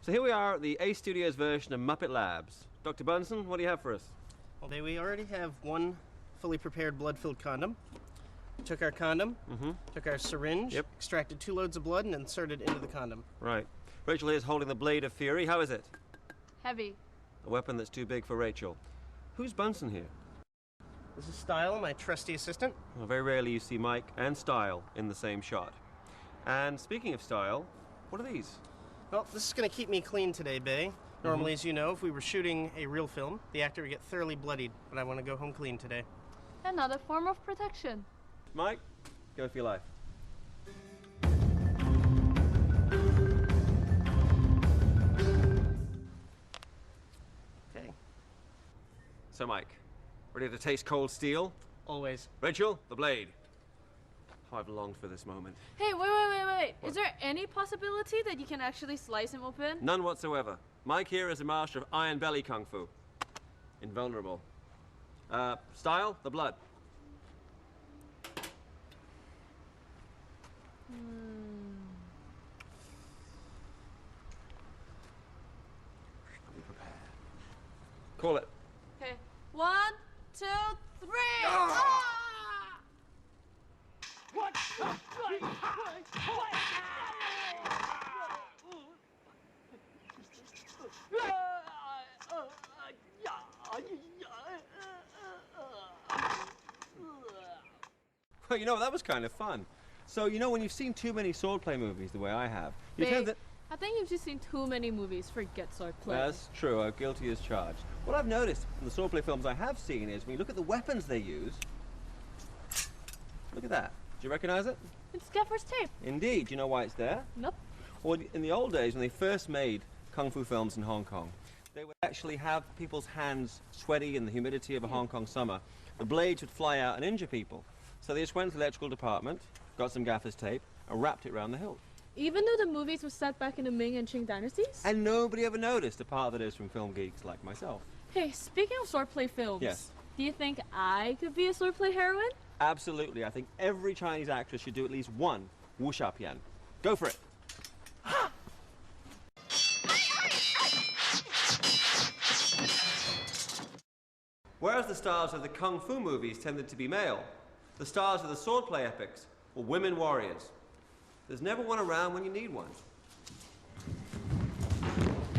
So here we are at the A Studios version of Muppet Labs. Dr. Bunsen, what do you have for us? Well, we already have one fully prepared blood-filled condom. Took our condom, took our syringe, extracted 2 loads of blood, and inserted into the condom. Right. Rachel here's holding the Blade of Fury. How is it? Heavy. A weapon that's too big for Rachel. Who's Bunsen here? This is Style, my trusty assistant. Well, very rarely you see Mike and Style in the same shot. And speaking of Style, what are these? Well, this is going to keep me clean today, Bay. Normally, as you know, if we were shooting a real film, the actor would get thoroughly bloodied, but I want to go home clean today. Another form of protection. Mike, go for your life. Okay. So, Mike, ready to taste cold steel? Always. Rachel, the blade. Oh, I've longed for this moment. Hey, wait. What? Is there any possibility that you can actually slice him open? None whatsoever. Mike here is a master of Iron Belly Kung Fu. Invulnerable. Style, the blood. Be prepared. Call it. Okay. 1, 2, 3. Ah! What? Well, you know, that was kind of fun. So, you know, when you've seen too many swordplay movies the way I have, you tend that... I think you've just seen too many movies. Forget swordplay. That's true. I'm guilty as charged. What I've noticed in the swordplay films I have seen is when you look at the weapons they use, look at that. Do you recognize it? It's gaffer's tape. Indeed. Do you know why it's there? Nope. Well, in the old days, when they first made Kung Fu films in Hong Kong, they would actually have people's hands sweaty in the humidity of a Hong Kong summer. The blades would fly out and injure people. So they just went to the electrical department, got some gaffer's tape, and wrapped it around the hilt. Even though the movies were set back in the Ming and Qing dynasties? And nobody ever noticed, apart that is from film geeks like myself. Hey, speaking of swordplay films, yes. Do you think I could be a swordplay heroine? Absolutely. I think every Chinese actress should do at least one wuxia pian. Go for it. Whereas the stars of the Kung Fu movies tended to be male, the stars of the swordplay epics were women warriors. There's never one around when you need one.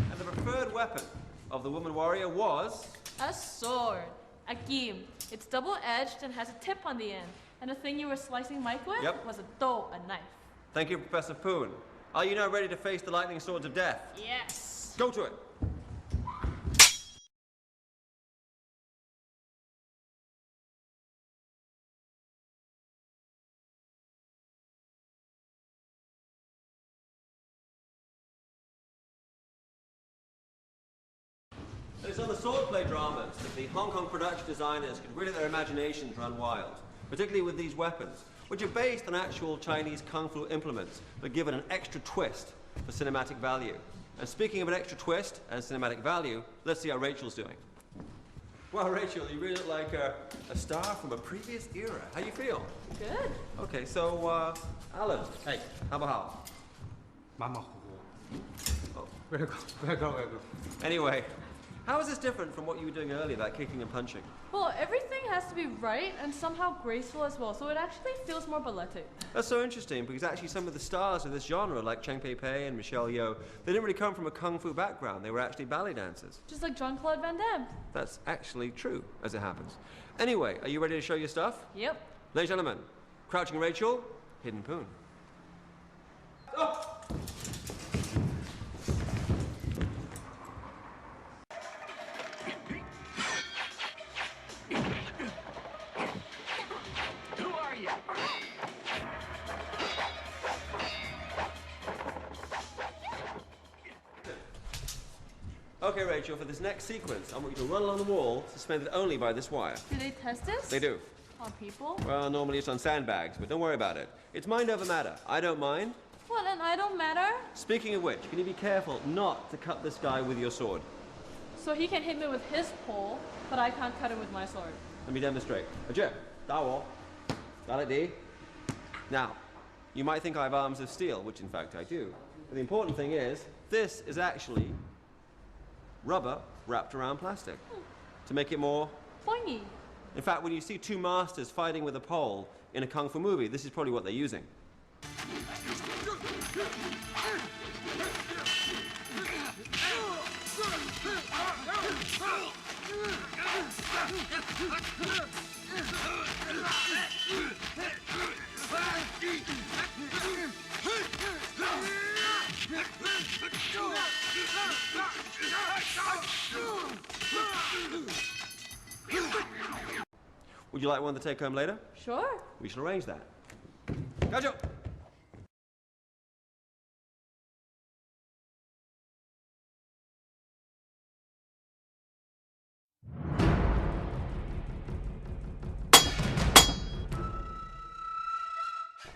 And the preferred weapon of the woman warrior was... A sword. A gim. It's double-edged and has a tip on the end. And the thing you were slicing Mike with was a dou, a knife. Thank you, Professor Poon. Are you now ready to face the lightning swords of death? Yes. Go to it. It's on the swordplay dramas that the Hong Kong production designers could really let their imaginations run wild, particularly with these weapons, which are based on actual Chinese Kung Fu implements, but given an extra twist for cinematic value. And speaking of an extra twist and cinematic value, let's see how Rachel's doing. Well, Rachel, you really look like a star from a previous era. How you feel? Good. Okay, so, Alan. Hey. How about Mama. Oh. Welcome. Anyway, how is this different from what you were doing earlier, that kicking and punching? Well, everything has to be right and somehow graceful as well, so it actually feels more balletic. That's so interesting, because actually some of the stars of this genre, like Cheng Pei and Michelle Yeoh, they didn't really come from a Kung Fu background. They were actually ballet dancers. Just like Jean-Claude Van Damme. That's actually true, as it happens. Anyway, are you ready to show your stuff? Yep. Ladies and gentlemen, Crouching Rachel, Hidden Poon. Oh! Okay, Rachel, for this next sequence, I want you to run along the wall, suspended only by this wire. Do they test this? They do. On people? Well, normally it's on sandbags, but don't worry about it. It's mind over matter. I don't mind. Well, then I don't matter. Speaking of which, can you be careful not to cut this guy with your sword? So he can hit me with his pole, but I can't cut him with my sword. Let me demonstrate. Ajay, Dawo, Daladi. Now, you might think I have arms of steel, which in fact I do. But the important thing is, This is actually rubber wrapped around plastic to make it more Poingy. In fact, when you see two masters fighting with a pole in a kung fu movie, this is probably what they're using. Would you like one to take home later? Sure. We shall arrange that. Gajo!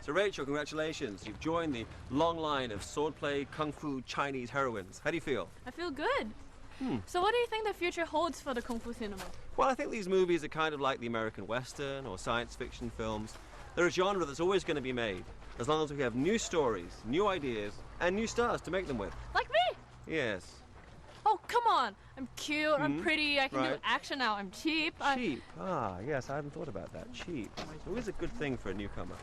So Rachel, congratulations. You've joined the long line of swordplay, kung fu, Chinese heroines. How do you feel? I feel good. So what do you think the future holds for the Kung Fu cinema? Well, I think these movies are kind of like the American Western or science fiction films. They're a genre that's always going to be made, as long as we have new stories, new ideas, and new stars to make them with. Like me? Yes. Oh, come on. I'm cute, I'm pretty, I can do Right. action now, I'm cheap. Cheap. Ah, yes, I hadn't thought about that. Cheap. It's always a good thing for a newcomer.